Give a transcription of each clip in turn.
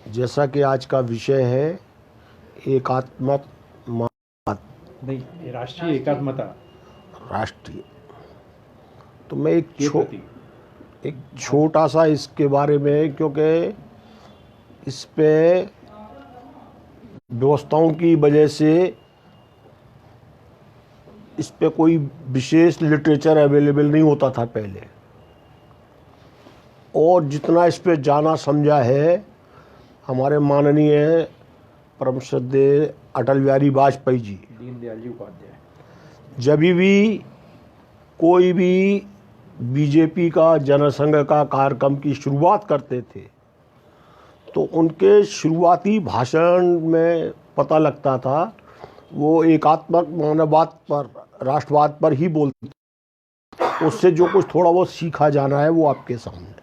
जैसा कि आज का विषय है एकात्मक नहीं, राष्ट्रीय एकात्मता राष्ट्रीय, तो मैं के प्रति एक छोटा सा इसके बारे में, क्योंकि इस पे व्यवस्थाओं की वजह से इस पे कोई विशेष लिटरेचर अवेलेबल नहीं होता था पहले, और जितना इस पे जाना समझा है हमारे माननीय परम श्रद्धेय अटल बिहारी वाजपेयी जी, दीनदयाल जी उपाध्याय, जब भी कोई भी बीजेपी का जनसंघ का कार्यक्रम की शुरुआत करते थे तो उनके शुरुआती भाषण में पता लगता था वो एकात्मक मानववाद पर, राष्ट्रवाद पर ही बोलते। उससे जो कुछ थोड़ा बहुत सीखा जाना है वो आपके सामने।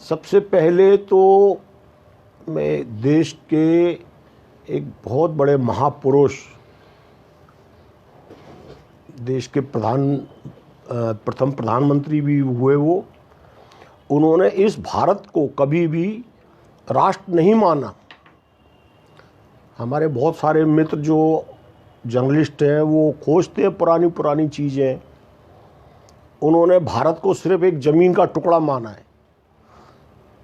सबसे पहले तो मैं देश के एक बहुत बड़े महापुरुष, देश के प्रथम प्रधानमंत्री भी हुए वो, उन्होंने इस भारत को कभी भी राष्ट्र नहीं माना। हमारे बहुत सारे मित्र जो जर्नलिस्ट हैं वो खोजते हैं पुरानी पुरानी चीज़ें, उन्होंने भारत को सिर्फ एक ज़मीन का टुकड़ा माना है।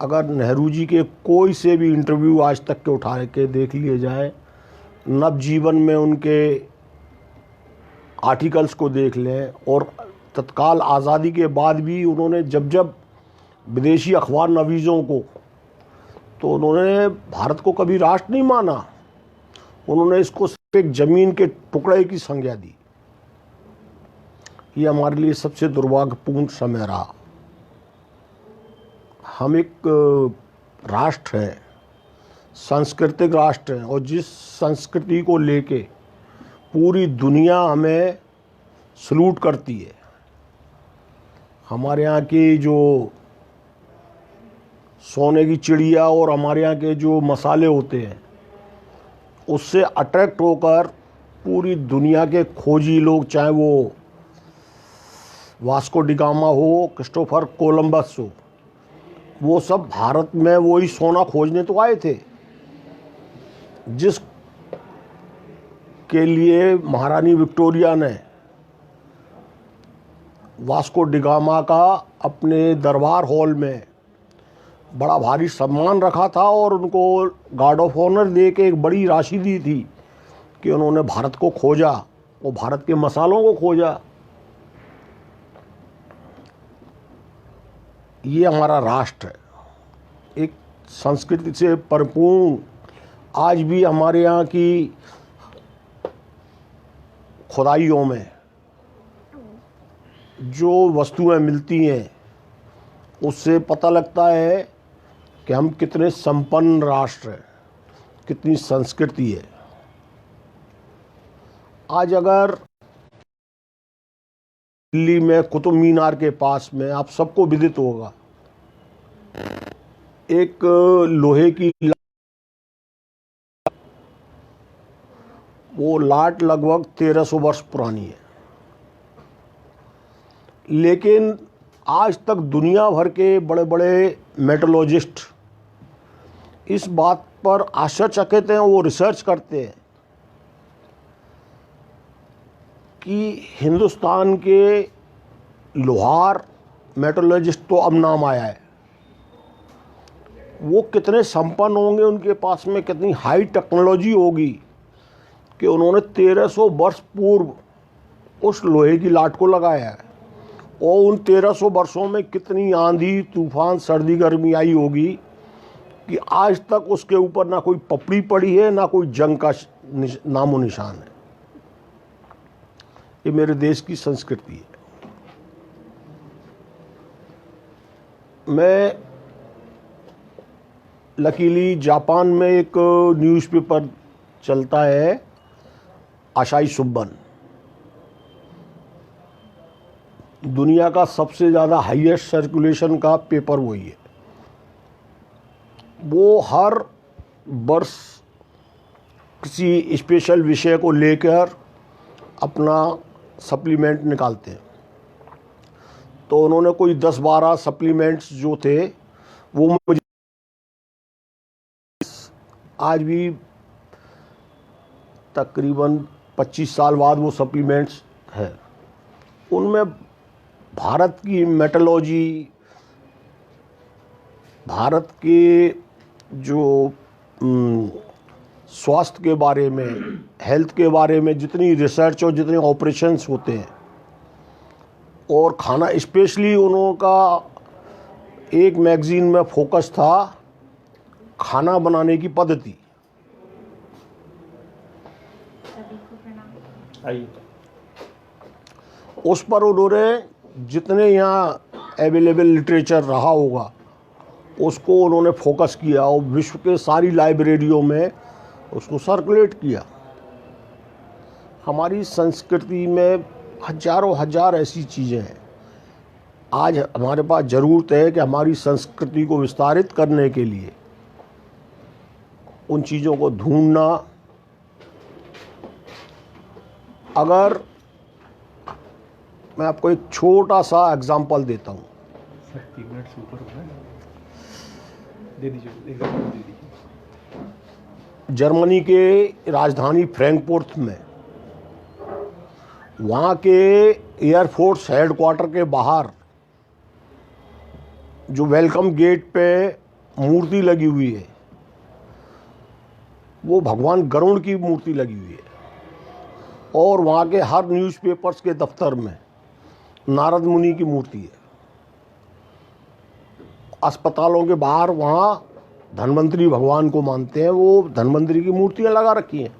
अगर नेहरू जी के कोई से भी इंटरव्यू आज तक के उठा के देख लिए जाए, नवजीवन में उनके आर्टिकल्स को देख लें, और तत्काल आज़ादी के बाद भी उन्होंने जब जब विदेशी अखबार नवीज़ों को, तो उन्होंने भारत को कभी राष्ट्र नहीं माना। उन्होंने इसको सिर्फ एक ज़मीन के टुकड़े की संज्ञा दी। ये हमारे लिए सबसे दुर्भाग्यपूर्ण समय रहा। हम एक राष्ट्र हैं, सांस्कृतिक राष्ट्र हैं, और जिस संस्कृति को लेके पूरी दुनिया हमें सलूट करती है। हमारे यहाँ की जो सोने की चिड़िया और हमारे यहाँ के जो मसाले होते हैं, उससे अट्रैक्ट होकर पूरी दुनिया के खोजी लोग, चाहे वो वास्को डी गामा हो, क्रिस्टोफर कोलंबस हो, वो सब भारत में वही सोना खोजने तो आए थे, जिस के लिए महारानी विक्टोरिया ने वास्को डी गामा का अपने दरबार हॉल में बड़ा भारी सम्मान रखा था, और उनको गार्ड ऑफ ऑनर दे के एक बड़ी राशि दी थी कि उन्होंने भारत को खोजा, वो भारत के मसालों को खोजा। ये हमारा राष्ट्र है, एक संस्कृति से परिपूर्ण। आज भी हमारे यहाँ की खुदाइयों में जो वस्तुएं मिलती हैं उससे पता लगता है कि हम कितने संपन्न राष्ट्र हैं, कितनी संस्कृति है। आज अगर दिल्ली में कुतुब मीनार के पास में, आप सबको विदित होगा, एक लोहे की वो लाट लगभग 1300 वर्ष पुरानी है, लेकिन आज तक दुनिया भर के बड़े बड़े मेटलॉजिस्ट इस बात पर आश्चर्यचकित हैं, वो रिसर्च करते हैं कि हिंदुस्तान के लोहार मेटलॉजिस्ट तो अब नाम आया है, वो कितने संपन्न होंगे, उनके पास में कितनी हाई टेक्नोलॉजी होगी कि उन्होंने 1300 वर्ष पूर्व उस लोहे की लाट को लगाया है। और उन 1300 वर्षों में कितनी आंधी तूफान सर्दी गर्मी आई होगी कि आज तक उसके ऊपर ना कोई पपड़ी पड़ी है, ना कोई जंग का नामो निशान है। ये मेरे देश की संस्कृति है। मैं लकीली जापान में एक न्यूज़पेपर चलता है, आशाई सुब्बन, दुनिया का सबसे ज़्यादा हाईएस्ट सर्कुलेशन का पेपर वही है। वो हर वर्ष किसी स्पेशल विषय को लेकर अपना सप्लीमेंट निकालते हैं। तो उन्होंने कोई 10-12 सप्लीमेंट्स जो थे वो मुझे आज भी तकरीबन 25 साल बाद वो सप्लीमेंट्स है। उनमें भारत की मेटोलॉजी, भारत के जो स्वास्थ्य के बारे में, हेल्थ के बारे में जितनी रिसर्च और जितने ऑपरेशंस होते हैं, और खाना स्पेशली उन्हों का एक मैगज़ीन में फोकस था खाना बनाने की पद्धति। उस पर उन्होंने जितने यहाँ अवेलेबल लिटरेचर रहा होगा उसको उन्होंने फोकस किया और विश्व के सारी लाइब्रेरियों में उसको सर्कुलेट किया। हमारी संस्कृति में हजारों हजार ऐसी चीज़ें हैं। आज हमारे पास ज़रूरत है कि हमारी संस्कृति को विस्तारित करने के लिए उन चीज़ों को ढूंढना। अगर मैं आपको एक छोटा सा एग्जांपल देता हूँ। सर 3 मिनट से ऊपर हो रहा है, दे दीजिए एग्जांपल दे दीजिए। जर्मनी के राजधानी फ्रैंकफर्ट में, वहाँ के एयरफोर्स हेडक्वार्टर के बाहर जो वेलकम गेट पे मूर्ति लगी हुई है, वो भगवान गरुड़ की मूर्ति लगी हुई है। और वहाँ के हर न्यूज़पेपर्स के दफ्तर में नारद मुनि की मूर्ति है। अस्पतालों के बाहर वहाँ धन्वंतरी भगवान को मानते हैं, वो धन्वंतरी की मूर्तियाँ लगा रखी हैं।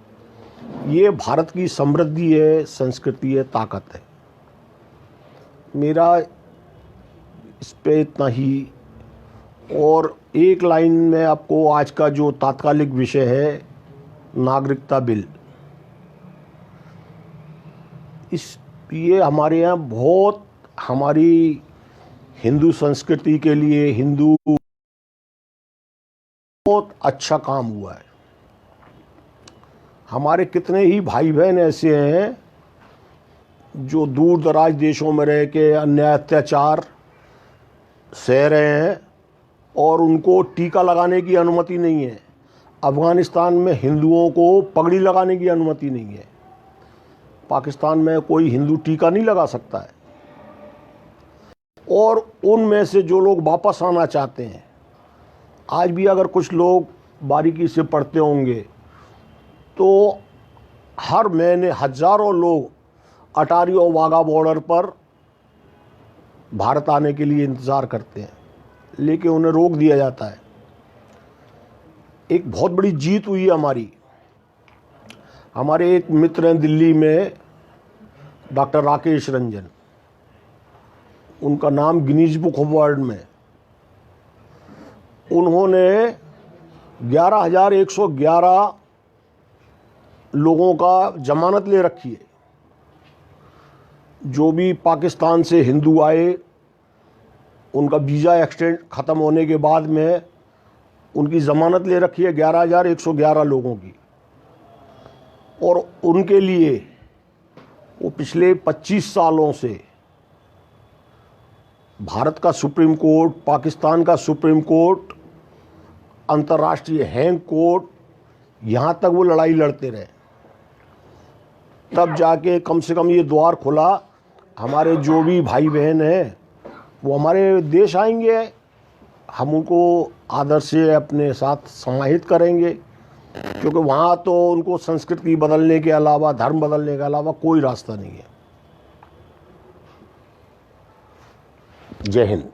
ये भारत की समृद्धि है, संस्कृति है, ताकत है। मेरा इस पे इतना ही। और एक लाइन में आपको आज का जो तात्कालिक विषय है, नागरिकता बिल, ये हमारे यहाँ बहुत, हमारी हिंदू संस्कृति के लिए, हिंदू बहुत अच्छा काम हुआ है। हमारे कितने ही भाई बहन ऐसे हैं जो दूर दराज देशों में रह के अन्याय अत्याचार सह रहे हैं और उनको टीका लगाने की अनुमति नहीं है। अफ़गानिस्तान में हिंदुओं को पगड़ी लगाने की अनुमति नहीं है। पाकिस्तान में कोई हिंदू टीका नहीं लगा सकता है। और उनमें से जो लोग वापस आना चाहते हैं, आज भी अगर कुछ लोग बारीकी से पढ़ते होंगे तो हर महीने हजारों लोग अटारी और वाघा बॉर्डर पर भारत आने के लिए इंतज़ार करते हैं, लेकिन उन्हें रोक दिया जाता है। एक बहुत बड़ी जीत हुई है हमारी। हमारे एक मित्र हैं दिल्ली में, डॉक्टर राकेश रंजन, उनका नाम गिनीज बुक ऑफ वर्ल्ड में, उन्होंने 11,111 लोगों का जमानत ले रखी है। जो भी पाकिस्तान से हिंदू आए, उनका वीज़ा एक्सटेंड ख़त्म होने के बाद में उनकी ज़मानत ले रखी है 11,111 लोगों की। और उनके लिए वो पिछले 25 सालों से भारत का सुप्रीम कोर्ट, पाकिस्तान का सुप्रीम कोर्ट, अंतर्राष्ट्रीय हैंग कोर्ट, यहाँ तक वो लड़ाई लड़ते रहे। तब जाके कम से कम ये द्वार खुला, हमारे जो भी भाई बहन हैं वो हमारे देश आएंगे, हम उनको आदर से अपने साथ समाहित करेंगे, क्योंकि वहाँ तो उनको संस्कृति बदलने के अलावा, धर्म बदलने के अलावा कोई रास्ता नहीं है। जय हिंद।